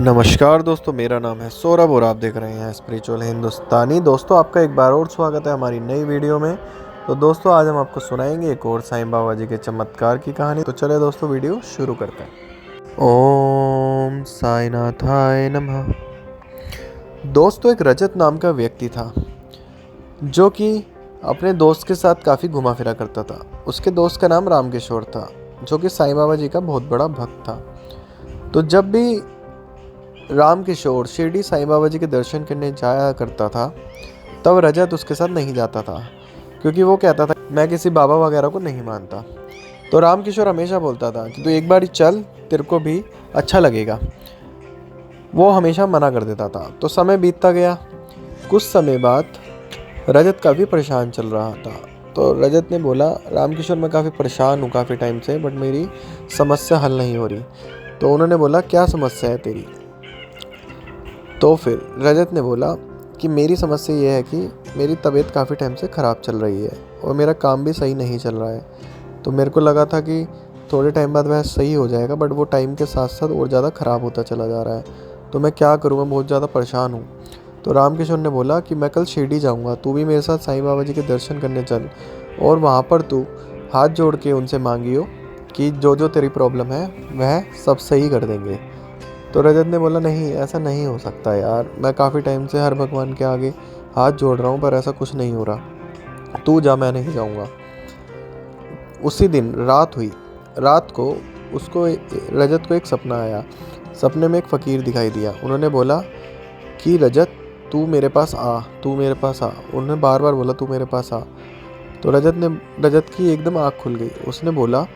नमस्कार दोस्तों, मेरा नाम है सौरभ और आप देख रहे हैं स्पिरिचुअल हिंदुस्तानी। दोस्तों, आपका एक बार और स्वागत है हमारी नई वीडियो में। तो दोस्तों, आज हम आपको सुनाएंगे एक और साईं बाबा जी के चमत्कार की कहानी। तो चले दोस्तों, वीडियो शुरू करते हैं। ओम साईनाथाय नमः। दोस्तों, एक रजत नाम का व्यक्ति था जो कि अपने दोस्त के साथ काफ़ी घुमा फिरा करता था। उसके दोस्त का नाम रामकिशोर था, जो कि साईं बाबा जी का बहुत बड़ा भक्त था। तो जब भी रामकिशोर शिरडी साईं बाबा जी के दर्शन करने जाया करता था, तब रजत उसके साथ नहीं जाता था, क्योंकि वो कहता था मैं किसी बाबा वगैरह को नहीं मानता। तो रामकिशोर हमेशा बोलता था कि तू एक बार ही चल, तेरे को भी अच्छा लगेगा। वो हमेशा मना कर देता था। तो समय बीतता गया। कुछ समय बाद रजत काफ़ी परेशान चल रहा था। तो रजत ने बोला, रामकिशोर मैं काफ़ी परेशान हूँ काफ़ी टाइम से, बट मेरी समस्या हल नहीं हो रही। तो उन्होंने बोला, क्या समस्या है तेरी? तो फिर रजत ने बोला कि मेरी समस्या ये है कि मेरी तबीयत काफ़ी टाइम से ख़राब चल रही है और मेरा काम भी सही नहीं चल रहा है। तो मेरे को लगा था कि थोड़े टाइम बाद वह सही हो जाएगा, बट वो टाइम के साथ साथ और ज़्यादा ख़राब होता चला जा रहा है। तो मैं क्या करूँ, मैं बहुत ज़्यादा परेशान हूँ। तो रामकिशोर ने बोला कि मैं कल शिरडी जाऊँगा, तू भी मेरे साथ साईं बाबा जी के दर्शन करने चल, और वहाँ पर तू हाथ जोड़ के उनसे मांगियो कि जो जो तेरी प्रॉब्लम है वह सब सही कर देंगे। तो रजत ने बोला, नहीं, ऐसा नहीं हो सकता यार, मैं काफ़ी टाइम से हर भगवान के आगे हाथ जोड़ रहा हूँ, पर ऐसा कुछ नहीं हो रहा। तू जा, मैं नहीं जाऊँगा। उसी दिन रात हुई। रात को उसको रजत को एक सपना आया। सपने में एक फ़कीर दिखाई दिया। उन्होंने बोला कि रजत, तू मेरे पास आ, तू मेरे पास आ। उन्होंने बार बार बोला, तू मेरे पास आ। तो रजत की एकदम आँख खुल गई। उसने बोला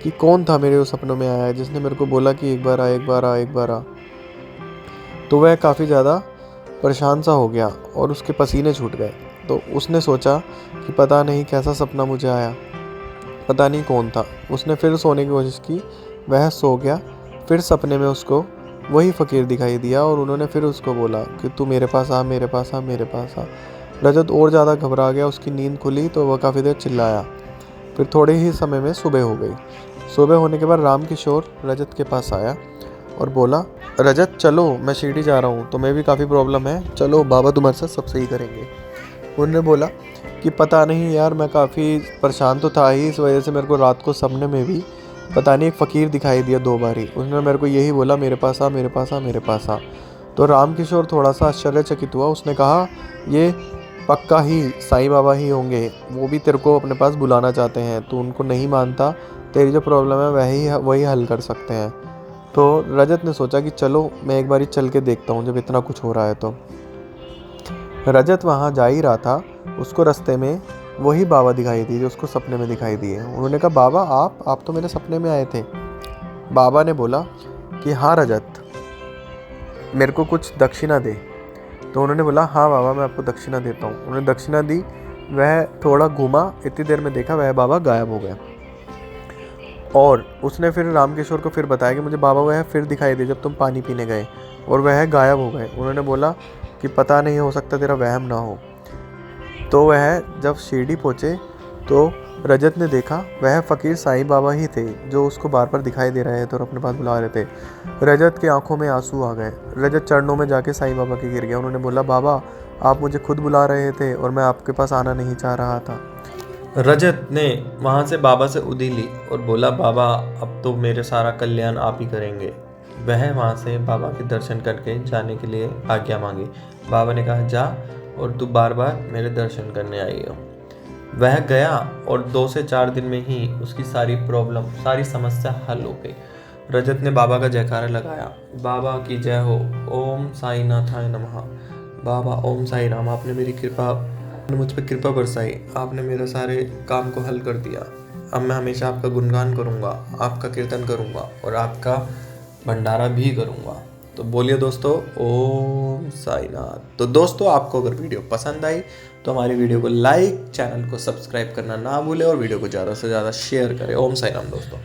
कि कौन था मेरे उस सपनों में आया है जिसने मेरे को बोला कि एक बार आ, एक बार आ, एक बार आ। तो वह काफ़ी ज़्यादा परेशान सा हो गया और उसके पसीने छूट गए। तो उसने सोचा कि पता नहीं कैसा सपना मुझे आया, पता नहीं कौन था। उसने फिर सोने की कोशिश की, वह सो गया। फिर सपने में उसको वही फ़कीर दिखाई दिया और उन्होंने फिर उसको बोला कि तू मेरे पास आ, मेरे पास आ, मेरे पास आ। रजत और ज़्यादा घबरा गया। उसकी नींद खुली तो वह काफ़ी देर चिल्लाया। फिर थोड़े ही समय में सुबह हो गई। सुबह होने के बाद रामकिशोर रजत के पास आया और बोला, रजत चलो, मैं शिरडी जा रहा हूँ, तुम्हें भी काफ़ी प्रॉब्लम है, चलो बाबा तुम्हारे साथ सब सही करेंगे। उन्होंने बोला कि पता नहीं यार, मैं काफ़ी परेशान तो था ही, इस वजह से मेरे को रात को सपने में भी पता नहीं एक फ़कीर दिखाई दिया 2 बार ही। उसने मेरे को यही बोला, मेरे पास आ, मेरे पास आ, मेरे पास आ। तो रामकिशोर थोड़ा सा आश्चर्यचकित हुआ। उसने कहा, ये पक्का ही साईं बाबा ही होंगे, वो भी तेरे को अपने पास बुलाना चाहते हैं, तू उनको नहीं मानता, तेरी जो प्रॉब्लम है वही हल कर सकते हैं। तो रजत ने सोचा कि चलो मैं एक बार चल के देखता हूँ, जब इतना कुछ हो रहा है। तो रजत वहाँ जा ही रहा था। उसको रास्ते में वही बाबा दिखाई दिए जो उसको सपने में दिखाई दिए। उन्होंने कहा, बाबा आप तो मेरे सपने में आए थे। बाबा ने बोला कि हाँ रजत, मेरे को कुछ दक्षिणा दे। तो उन्होंने बोला, हाँ बाबा, मैं आपको दक्षिणा देता हूँ। उन्होंने दक्षिणा दी। वह थोड़ा घूमा, इतनी देर में देखा वह बाबा गायब हो गया। और उसने फिर रामकिशोर को फिर बताया कि मुझे बाबा वह फिर दिखाई दे जब तुम पानी पीने गए, और वह गायब हो गए। उन्होंने बोला कि पता नहीं, हो सकता तेरा वहम ना हो। तो वह जब शिरडी पहुँचे तो रजत ने देखा वह फ़कीर साईं बाबा ही थे जो उसको बार बार दिखाई दे रहे थे और अपने पास बुला रहे थे। रजत की आंखों में आंसू आ गए। रजत चरणों में जाके साईं बाबा के गिर गया। उन्होंने बोला, बाबा आप मुझे खुद बुला रहे थे और मैं आपके पास आना नहीं चाह रहा था। रजत ने वहाँ से बाबा से उदी ली और बोला, बाबा अब तो मेरे सारा कल्याण आप ही करेंगे। वह वहाँ से बाबा के दर्शन करके जाने के लिए आज्ञा मांगी। बाबा ने कहा, जा, और तू बार बार मेरे दर्शन करने आई हो। वह गया और 2 से 4 दिन में ही उसकी सारी प्रॉब्लम, सारी समस्या हल हो गई। रजत ने बाबा का जयकारा लगाया, बाबा की जय हो, ओम साईनाथाय नमः। बाबा ओम साई राम, आपने मेरी कृपा, मुझ पर कृपा बरसाई, आपने मेरे सारे काम को हल कर दिया। अब मैं हमेशा आपका गुणगान करूँगा, आपका कीर्तन करूँगा और आपका भंडारा भी करूँगा। तो बोलिए दोस्तों, ओम साईनाथ। तो दोस्तों, आपको अगर वीडियो पसंद आई तो हमारी वीडियो को लाइक, चैनल को सब्सक्राइब करना ना भूलें और वीडियो को ज़्यादा से ज़्यादा शेयर करें। ओम साईराम दोस्तों।